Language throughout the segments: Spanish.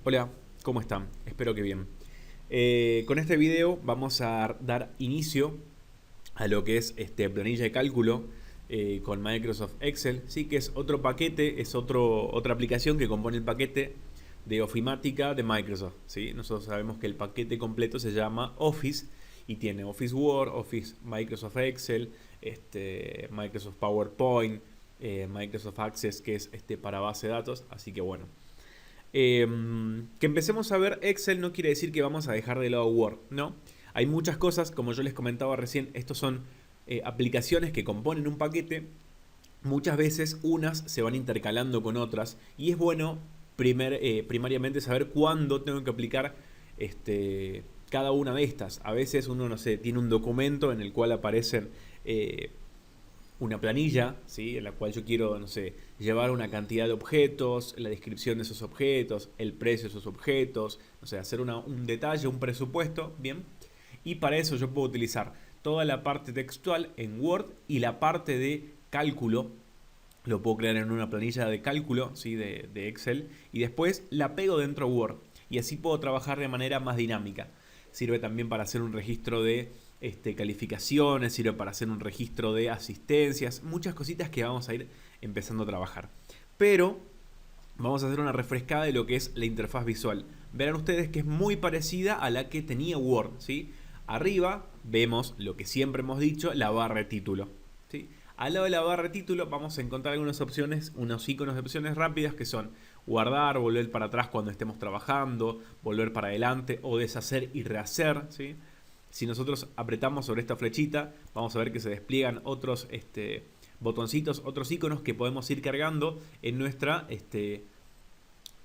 Hola, ¿cómo están? Espero que bien. Con este video vamos a dar inicio a lo que es planilla de cálculo con Microsoft Excel, sí, que es otro paquete, es otra aplicación que compone el paquete de ofimática de Microsoft, ¿sí? Nosotros sabemos que el paquete completo se llama Office y tiene Office Word, Office Microsoft Excel, Microsoft PowerPoint, Microsoft Access, que es para base de datos, así que bueno. Que empecemos a ver Excel no quiere decir que vamos a dejar de lado Word, ¿no? Hay muchas cosas, como yo les comentaba recién, estos son aplicaciones que componen un paquete. Muchas veces unas se van intercalando con otras y es bueno primariamente saber cuándo tengo que aplicar cada una de estas. A veces uno, no sé, tiene un documento en el cual aparecen una planilla, ¿sí? En la cual yo quiero, no sé, llevar una cantidad de objetos, la descripción de esos objetos, el precio de esos objetos, o sea, hacer un detalle, un presupuesto, ¿bien? Y para eso yo puedo utilizar toda la parte textual en Word y la parte de cálculo, lo puedo crear en una planilla de cálculo, ¿sí? de Excel, y después la pego dentro de Word, y así puedo trabajar de manera más dinámica. Sirve también para hacer un registro de calificaciones, sirve para hacer un registro de asistencias, muchas cositas que vamos a ir empezando a trabajar. Pero vamos a hacer una refrescada de lo que es la interfaz visual. Verán ustedes que es muy parecida a la que tenía Word, ¿sí? Arriba vemos lo que siempre hemos dicho, la barra de título, ¿sí? Al lado de la barra de título vamos a encontrar algunas opciones, unos iconos de opciones rápidas que son guardar, volver para atrás cuando estemos trabajando, volver para adelante o deshacer y rehacer, ¿sí? Si nosotros apretamos sobre esta flechita, vamos a ver que se despliegan otros botoncitos, otros iconos que podemos ir cargando en nuestra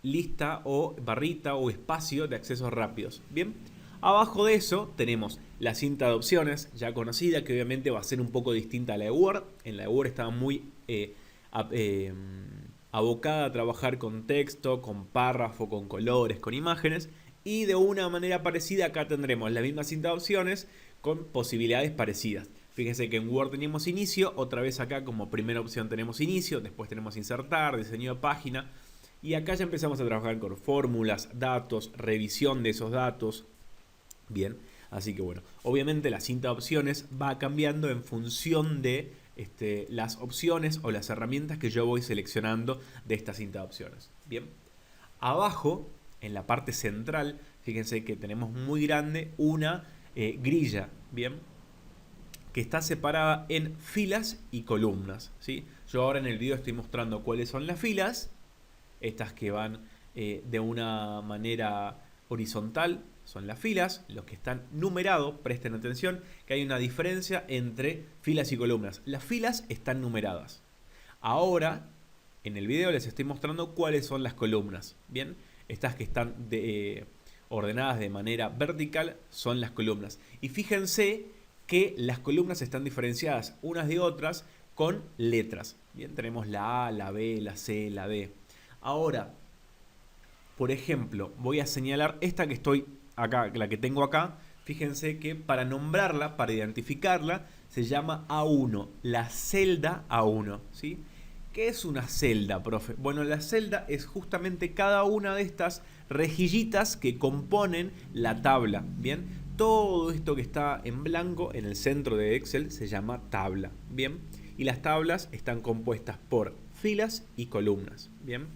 lista o barrita o espacio de accesos rápidos. Bien, abajo de eso tenemos la cinta de opciones, ya conocida, que obviamente va a ser un poco distinta a la de Word. En la de Word estaba muy abocada a trabajar con texto, con párrafo, con colores, con imágenes. Y de una manera parecida acá tendremos la misma cinta de opciones con posibilidades parecidas. Fíjense que en Word teníamos inicio, otra vez acá como primera opción tenemos inicio, después tenemos insertar, diseño de página. Y acá ya empezamos a trabajar con fórmulas, datos, revisión de esos datos. Bien, así que bueno, obviamente la cinta de opciones va cambiando en función de las opciones o las herramientas que yo voy seleccionando de esta cinta de opciones. Bien, abajo, en la parte central, fíjense que tenemos muy grande una grilla, bien, que está separada en filas y columnas, ¿sí? Yo ahora en el video estoy mostrando cuáles son las filas, estas que van de una manera horizontal son las filas, los que están numerados, presten atención que hay una diferencia entre filas y columnas. Las filas están numeradas. Ahora, en el video les estoy mostrando cuáles son las columnas. Bien, estas que están ordenadas de manera vertical son las columnas. Y fíjense que las columnas están diferenciadas unas de otras con letras. Bien, tenemos la A, la B, la C, la D. Ahora, por ejemplo, voy a señalar esta que estoy acá, la que tengo acá. Fíjense que para nombrarla, para identificarla, se llama A1, la celda A1, ¿sí? ¿Qué es una celda, profe? Bueno, la celda es justamente cada una de estas rejillitas que componen la tabla, ¿bien? Todo esto que está en blanco en el centro de Excel se llama tabla, ¿bien? Y las tablas están compuestas por filas y columnas, ¿bien?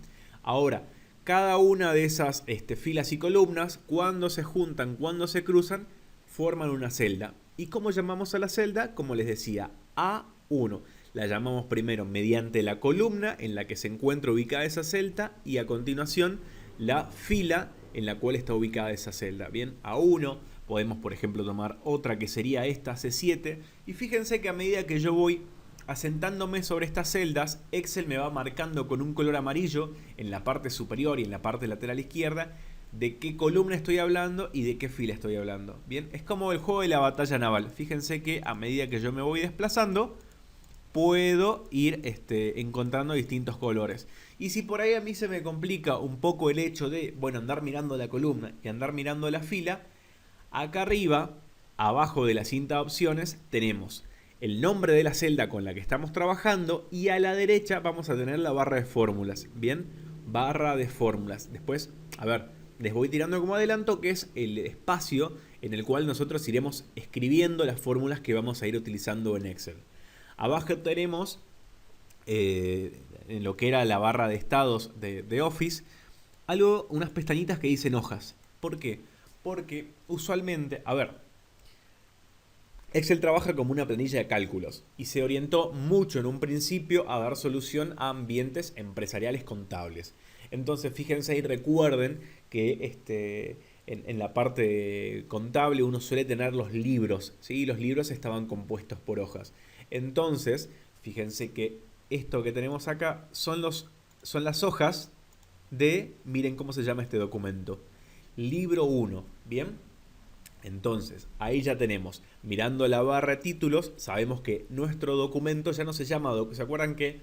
Ahora, cada una de esas filas y columnas, cuando se juntan, cuando se cruzan, forman una celda. ¿Y cómo llamamos a la celda? Como les decía, A1. La llamamos primero mediante la columna en la que se encuentra ubicada esa celda y a continuación la fila en la cual está ubicada esa celda. Bien, A1. Podemos, por ejemplo, tomar otra que sería esta, C7. Y fíjense que a medida que yo voy asentándome sobre estas celdas, Excel me va marcando con un color amarillo en la parte superior y en la parte lateral izquierda de qué columna estoy hablando y de qué fila estoy hablando. Bien, es como el juego de la batalla naval. Fíjense que a medida que yo me voy desplazando, puedo ir encontrando distintos colores. Y si por ahí a mí se me complica un poco el hecho de, bueno, andar mirando la columna y andar mirando la fila, acá arriba, abajo de la cinta de opciones, tenemos el nombre de la celda con la que estamos trabajando y a la derecha vamos a tener la barra de fórmulas. Bien, barra de fórmulas. Después, a ver, les voy tirando como adelanto, que es el espacio en el cual nosotros iremos escribiendo las fórmulas que vamos a ir utilizando en Excel. Abajo tenemos, en lo que era la barra de estados de Office, unas pestañitas que dicen hojas. ¿Por qué? Porque usualmente, a ver, Excel trabaja como una planilla de cálculos y se orientó mucho en un principio a dar solución a ambientes empresariales contables. Entonces fíjense y recuerden que en la parte contable uno suele tener los libros, ¿sí? Los libros estaban compuestos por hojas. Entonces, fíjense que esto que tenemos acá son las hojas miren cómo se llama este documento, libro 1, ¿bien? Entonces, ahí ya tenemos, mirando la barra de títulos, sabemos que nuestro documento ya no se llama, ¿se acuerdan que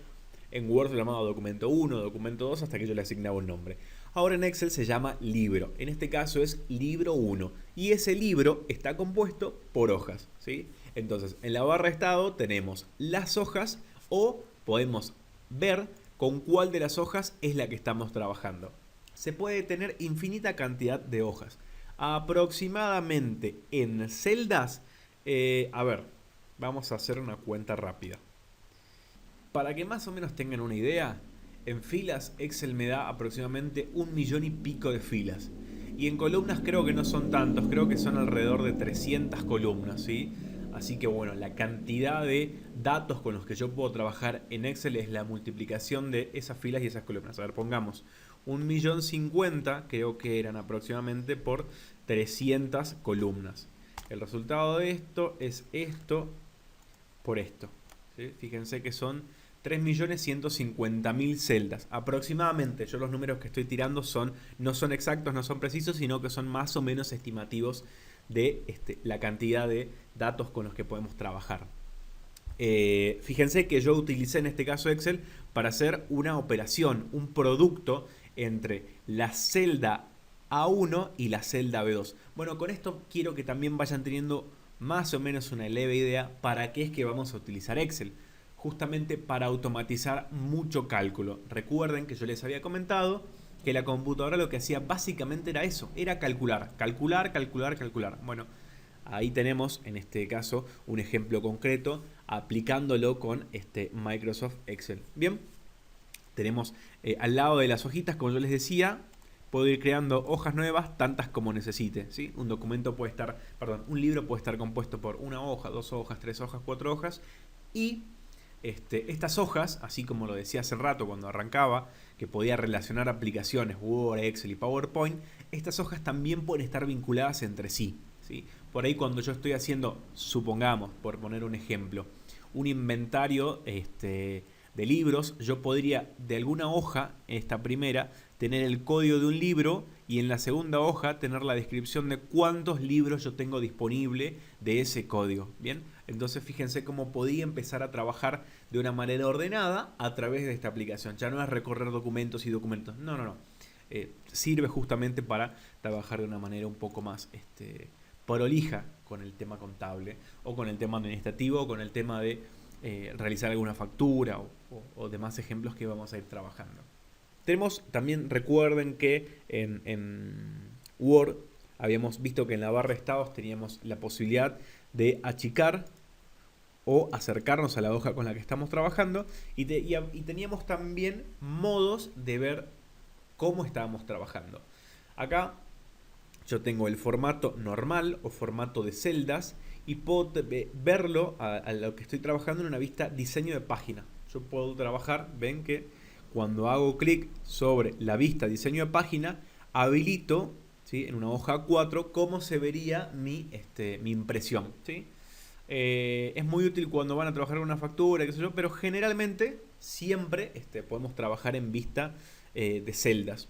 en Word se llamaba documento 1, documento 2, hasta que yo le asignaba un nombre? Ahora en Excel se llama libro, en este caso es libro 1, y ese libro está compuesto por hojas, ¿sí? Entonces, en la barra de estado tenemos las hojas o podemos ver con cuál de las hojas es la que estamos trabajando. Se puede tener infinita cantidad de hojas. Aproximadamente en celdas, a ver, vamos a hacer una cuenta rápida. Para que más o menos tengan una idea, en filas Excel me da aproximadamente 1.000.000 y pico de filas. Y en columnas creo que no son tantos, creo que son alrededor de 300 columnas, ¿sí? Así que bueno, la cantidad de datos con los que yo puedo trabajar en Excel es la multiplicación de esas filas y esas columnas. A ver, pongamos 1.050.000, creo que eran aproximadamente por 300 columnas. El resultado de esto es esto por esto, ¿sí? Fíjense que son 3.150.000 celdas aproximadamente. Yo los números que estoy tirando no son exactos, no son precisos, sino que son más o menos estimativos de la cantidad de datos con los que podemos trabajar. Fíjense que yo utilicé en este caso Excel para hacer una operación, un producto entre la celda A1 y la celda B2. Bueno, con esto quiero que también vayan teniendo más o menos una leve idea para qué es que vamos a utilizar Excel. Justamente para automatizar mucho cálculo. Recuerden que yo les había comentado que la computadora lo que hacía básicamente era eso, era calcular. Bueno, ahí tenemos en este caso un ejemplo concreto aplicándolo con Microsoft Excel. Bien, tenemos al lado de las hojitas, como yo les decía, puedo ir creando hojas nuevas tantas como necesite, ¿sí? Un libro puede estar compuesto por una hoja, 2 hojas, 3 hojas, 4 hojas y estas hojas, así como lo decía hace rato cuando arrancaba, que podía relacionar aplicaciones Word, Excel y PowerPoint, estas hojas también pueden estar vinculadas entre sí, ¿sí? Por ahí cuando yo estoy haciendo, supongamos, por poner un ejemplo, un inventario de libros, yo podría de alguna hoja, esta primera, tener el código de un libro y en la segunda hoja tener la descripción de cuántos libros yo tengo disponible de ese código. Bien, entonces fíjense cómo podía empezar a trabajar de una manera ordenada a través de esta aplicación. Ya no es recorrer documentos y documentos. No. Sirve justamente para trabajar de una manera un poco más prolija con el tema contable o con el tema administrativo o con el tema de realizar alguna factura o demás ejemplos que vamos a ir trabajando. Tenemos también, recuerden que en Word habíamos visto que en la barra de estados teníamos la posibilidad de achicar o acercarnos a la hoja con la que estamos trabajando y teníamos también modos de ver cómo estábamos trabajando. Acá yo tengo el formato normal o formato de celdas y puedo verlo a lo que estoy trabajando en una vista diseño de página. Yo puedo trabajar, ven que cuando hago clic sobre la vista diseño de página, habilito, ¿sí?, en una hoja 4 cómo se vería mi impresión, ¿sí? Es muy útil cuando van a trabajar con una factura, qué sé yo, pero generalmente siempre podemos trabajar en vista de celdas.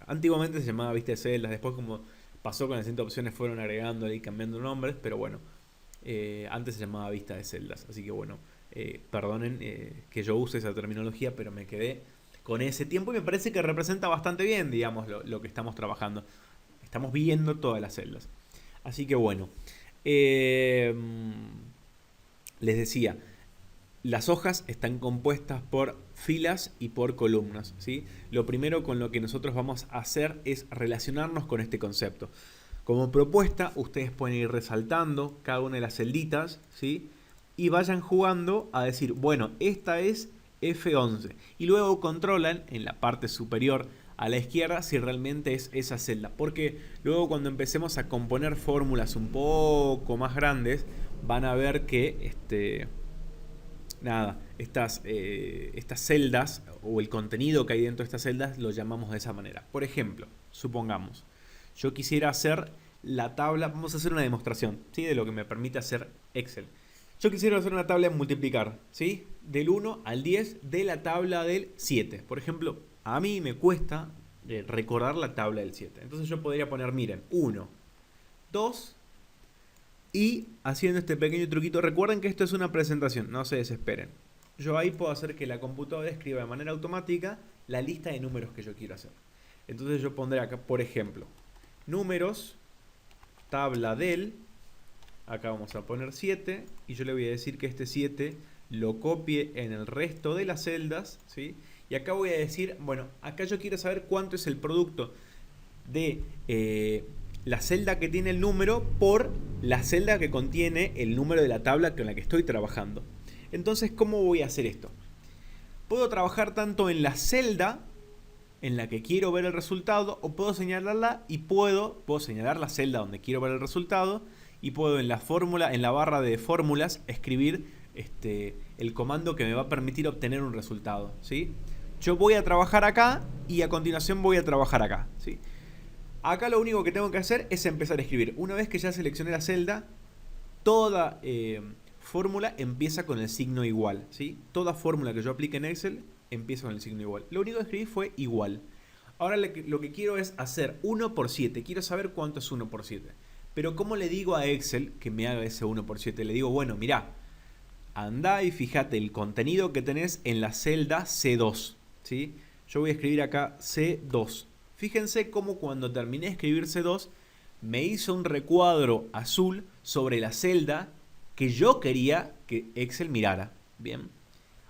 Antiguamente se llamaba vista de celdas, después como pasó con las distintas opciones fueron agregándole y cambiando nombres, pero bueno, antes se llamaba vista de celdas, así que bueno, perdonen que yo use esa terminología, pero me quedé con ese tiempo y me parece que representa bastante bien, digamos, lo que estamos trabajando. Estamos viendo todas las celdas. Así que bueno, les decía, las hojas están compuestas por filas y por columnas, ¿sí? Lo primero con lo que nosotros vamos a hacer es relacionarnos con este concepto. Como propuesta, ustedes pueden ir resaltando cada una de las celditas, ¿sí? Y vayan jugando a decir, bueno, esta es F11. Y luego controlan en la parte superior a la izquierda si realmente es esa celda. Porque luego cuando empecemos a componer fórmulas un poco más grandes, van a ver que estas celdas o el contenido que hay dentro de estas celdas lo llamamos de esa manera. Por ejemplo, supongamos, yo quisiera hacer la tabla, vamos a hacer una demostración, ¿sí? De lo que me permite hacer Excel. Yo quisiera hacer una tabla de multiplicar, ¿sí? Del 1 al 10 de la tabla del 7. Por ejemplo, a mí me cuesta recordar la tabla del 7. Entonces yo podría poner, miren, 1, 2 y haciendo este pequeño truquito. Recuerden que esto es una presentación, no se desesperen. Yo ahí puedo hacer que la computadora escriba de manera automática la lista de números que yo quiero hacer. Entonces yo pondré acá, por ejemplo, números, tabla del, acá vamos a poner 7 y yo le voy a decir que este 7 lo copie en el resto de las celdas, ¿sí? Y acá voy a decir, bueno, acá yo quiero saber cuánto es el producto de la celda que tiene el número por la celda que contiene el número de la tabla con la que estoy trabajando. Entonces, ¿cómo voy a hacer esto? Puedo trabajar tanto en la celda en la que quiero ver el resultado, o puedo señalarla y puedo señalar la celda donde quiero ver el resultado, y puedo en la fórmula, en la barra de fórmulas, escribir el comando que me va a permitir obtener un resultado, ¿sí? Yo voy a trabajar acá y a continuación voy a trabajar acá, ¿sí? Acá lo único que tengo que hacer es empezar a escribir. Una vez que ya seleccioné la celda, toda fórmula empieza con el signo igual, ¿sí? Toda fórmula que yo aplique en Excel empieza con el signo igual. Lo único que escribí fue igual. Ahora lo que quiero es hacer 1 por 7. Quiero saber cuánto es 1 por 7. Pero ¿cómo le digo a Excel que me haga ese 1 por 7? Le digo, bueno, mirá, andá y fíjate el contenido que tenés en la celda C2, ¿sí? Yo voy a escribir acá C2. Fíjense cómo cuando terminé de escribir C2 me hizo un recuadro azul sobre la celda que yo quería que Excel mirara. Bien.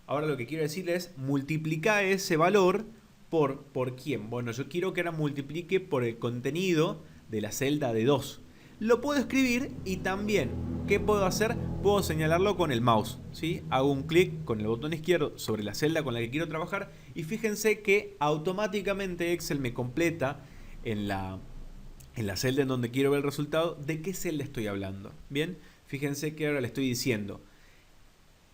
Ahora lo que quiero decirles es multiplicar ese valor ¿por quién? Bueno, yo quiero que ahora multiplique por el contenido de la celda de 2. Lo puedo escribir y también, ¿qué puedo hacer? Puedo señalarlo con el mouse, ¿sí? Hago un clic con el botón izquierdo sobre la celda con la que quiero trabajar y fíjense que automáticamente Excel me completa en la celda en donde quiero ver el resultado de qué celda estoy hablando. Bien, fíjense que ahora le estoy diciendo,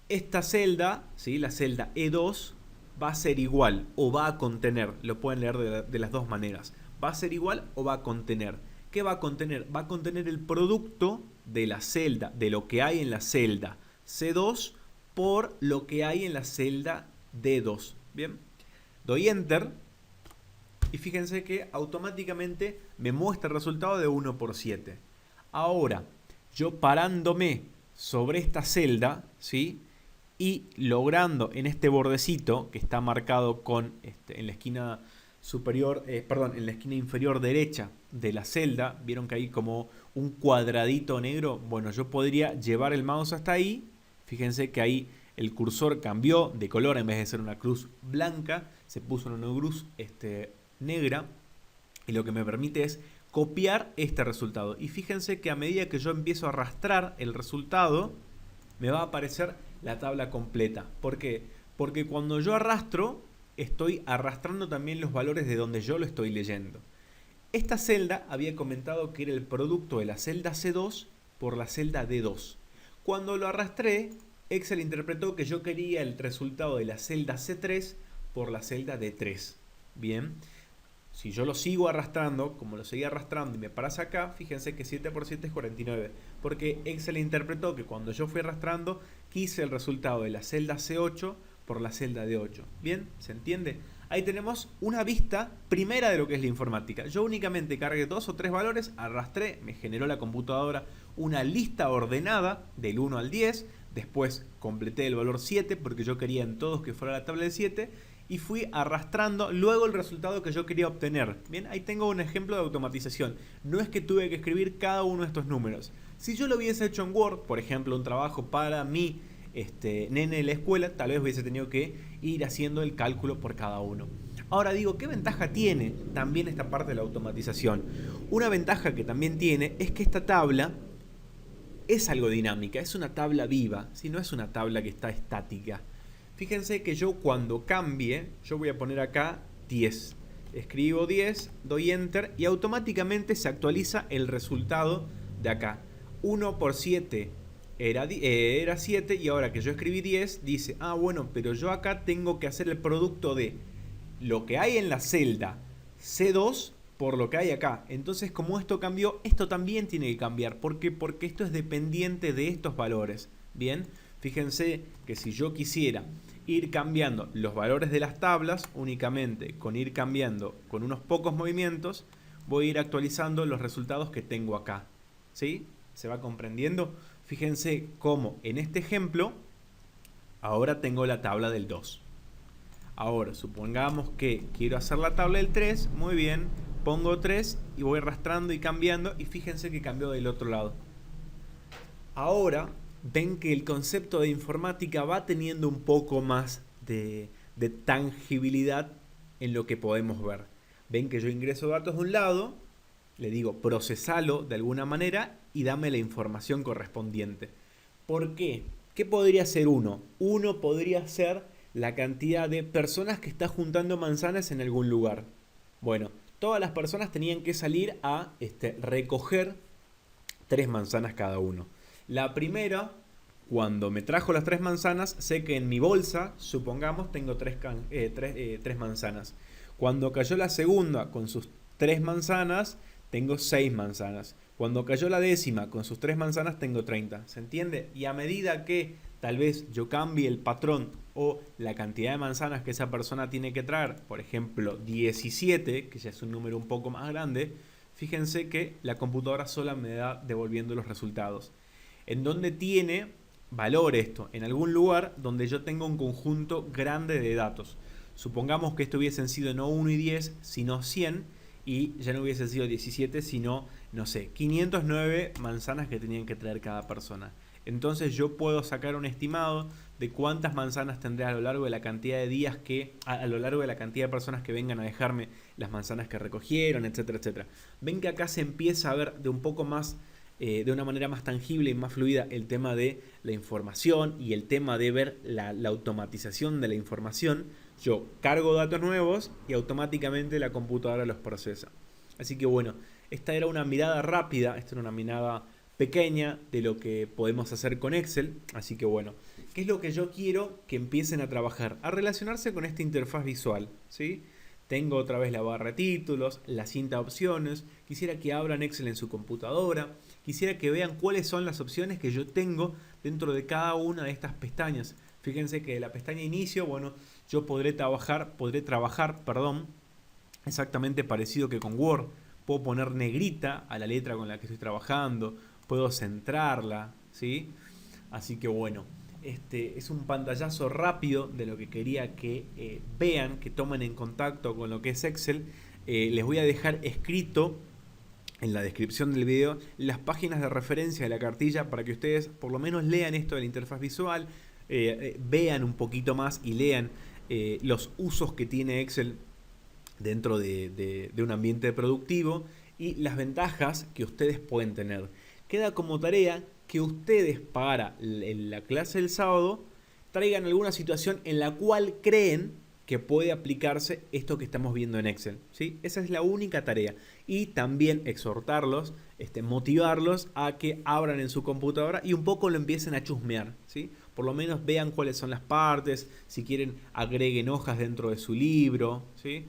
esta celda, ¿sí? La celda E2 va a ser igual o va a contener, lo pueden leer de las dos maneras, va a ser igual o va a contener. ¿Qué va a contener? Va a contener el producto de la celda, de lo que hay en la celda C2 por lo que hay en la celda D2. Bien, doy Enter y fíjense que automáticamente me muestra el resultado de 1 por 7. Ahora, yo parándome sobre esta celda, ¿sí? Y logrando en este bordecito que está marcado con en la esquina superior, en la esquina inferior derecha de la celda, vieron que hay como un cuadradito negro. Bueno, yo podría llevar el mouse hasta ahí. Fíjense que ahí el cursor cambió de color, en vez de ser una cruz blanca, se puso una cruz negra, y lo que me permite es copiar este resultado. Y fíjense que a medida que yo empiezo a arrastrar el resultado, me va a aparecer la tabla completa. ¿Por qué? Porque cuando yo arrastro, estoy arrastrando también los valores de donde yo lo estoy leyendo. Esta celda había comentado que era el producto de la celda C2 por la celda D2. Cuando lo arrastré, Excel interpretó que yo quería el resultado de la celda C3 por la celda D3. Bien, si yo lo sigo arrastrando, como lo seguí arrastrando y me paras acá, fíjense que 7 por 7 es 49. Porque Excel interpretó que cuando yo fui arrastrando, quise el resultado de la celda C8 por la celda D8. ¿Bien? ¿Se entiende? Ahí tenemos una vista primera de lo que es la informática. Yo únicamente cargué 2 o 3 valores, arrastré, me generó la computadora una lista ordenada del 1 al 10. Después completé el valor 7 porque yo quería en todos que fuera la tabla de 7. Y fui arrastrando luego el resultado que yo quería obtener. Bien, ahí tengo un ejemplo de automatización. No es que tuve que escribir cada uno de estos números. Si yo lo hubiese hecho en Word, por ejemplo, un trabajo para mi nene de la escuela, tal vez hubiese tenido que ir haciendo el cálculo por cada uno. Ahora digo, ¿qué ventaja tiene también esta parte de la automatización? Una ventaja que también tiene es que esta tabla es algo dinámica, es una tabla viva, ¿sí? No es una tabla que está estática. Fíjense que yo cuando cambie, yo voy a poner acá 10. Escribo 10, doy Enter y automáticamente se actualiza el resultado de acá. 1 por 7 era 7 y ahora que yo escribí 10, dice, ah bueno, pero yo acá tengo que hacer el producto de lo que hay en la celda C2 por lo que hay acá. Entonces, como esto cambió, esto también tiene que cambiar. ¿Por qué? Porque esto es dependiente de estos valores. Bien, fíjense que si yo quisiera ir cambiando los valores de las tablas, únicamente con ir cambiando con unos pocos movimientos, voy a ir actualizando los resultados que tengo acá. ¿Sí? ¿Se va comprendiendo? Fíjense cómo en este ejemplo, ahora tengo la tabla del 2. Ahora, supongamos que quiero hacer la tabla del 3, muy bien, pongo 3 y voy arrastrando y cambiando y fíjense que cambió del otro lado. Ahora ven que el concepto de informática va teniendo un poco más de tangibilidad en lo que podemos ver. Ven que yo ingreso datos de un lado, le digo procesalo de alguna manera y dame la información correspondiente. ¿Por qué? ¿Qué podría ser uno? Uno podría ser la cantidad de personas que está juntando manzanas en algún lugar. Bueno, todas las personas tenían que salir a recoger 3 manzanas cada uno. La primera, cuando me trajo las 3 manzanas, sé que en mi bolsa, supongamos, tengo 3 manzanas. Cuando cayó la segunda con sus 3 manzanas, tengo 6 manzanas. Cuando cayó la décima con sus 3 manzanas, tengo 30. ¿Se entiende? Y a medida que tal vez yo cambie el patrón o la cantidad de manzanas que esa persona tiene que traer, por ejemplo 17, que ya es un número un poco más grande, fíjense que la computadora sola me da devolviendo los resultados. ¿En dónde tiene valor esto? En algún lugar donde yo tengo un conjunto grande de datos. Supongamos que esto hubiesen sido no 1 y 10, sino 100, y ya no hubiese sido 17, sino, no sé, 509 manzanas que tenían que traer cada persona. Entonces yo puedo sacar un estimado de cuántas manzanas tendré a lo largo de la cantidad de días a lo largo de la cantidad de personas que vengan a dejarme las manzanas que recogieron, etcétera, etcétera. Ven que acá se empieza a ver de un poco más, de una manera más tangible y más fluida el tema de la información y el tema de ver la automatización de la información. Yo cargo datos nuevos y automáticamente la computadora los procesa. Así que bueno, esta era una mirada rápida, esta era una mirada pequeña de lo que podemos hacer con Excel. Así que bueno, ¿qué es lo que yo quiero que empiecen a trabajar? A relacionarse con esta interfaz visual, ¿sí? Tengo otra vez la barra de títulos, la cinta de opciones. Quisiera que abran Excel en su computadora. Quisiera que vean cuáles son las opciones que yo tengo dentro de cada una de estas pestañas. Fíjense que la pestaña inicio, bueno, yo podré trabajar, exactamente parecido que con Word. Puedo poner negrita a la letra con la que estoy trabajando. Puedo centrarla, ¿sí? Así que bueno, este es un pantallazo rápido de lo que quería que vean, que tomen en contacto con lo que es Excel. Les voy a dejar escrito en la descripción del video las páginas de referencia de la cartilla para que ustedes por lo menos lean esto de la interfaz visual, vean un poquito más y lean los usos que tiene Excel dentro de un ambiente productivo y las ventajas que ustedes pueden tener. Queda como tarea que ustedes para la clase del sábado traigan alguna situación en la cual creen que puede aplicarse esto que estamos viendo en Excel, ¿sí? Esa es la única tarea. Y también exhortarlos, motivarlos a que abran en su computadora y un poco lo empiecen a chusmear, ¿sí? Por lo menos vean cuáles son las partes, si quieren agreguen hojas dentro de su libro, ¿sí?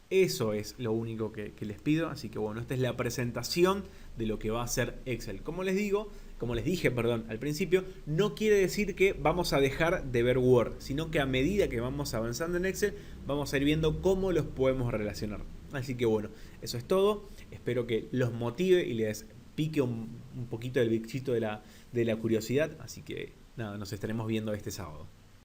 Eso es lo único que les pido. Así que bueno, esta es la presentación de lo que va a ser Excel. Como les dije al principio, no quiere decir que vamos a dejar de ver Word, sino que a medida que vamos avanzando en Excel, vamos a ir viendo cómo los podemos relacionar. Así que bueno, eso es todo. Espero que los motive y les pique un poquito el bichito de la curiosidad. Así que nada, nos estaremos viendo este sábado.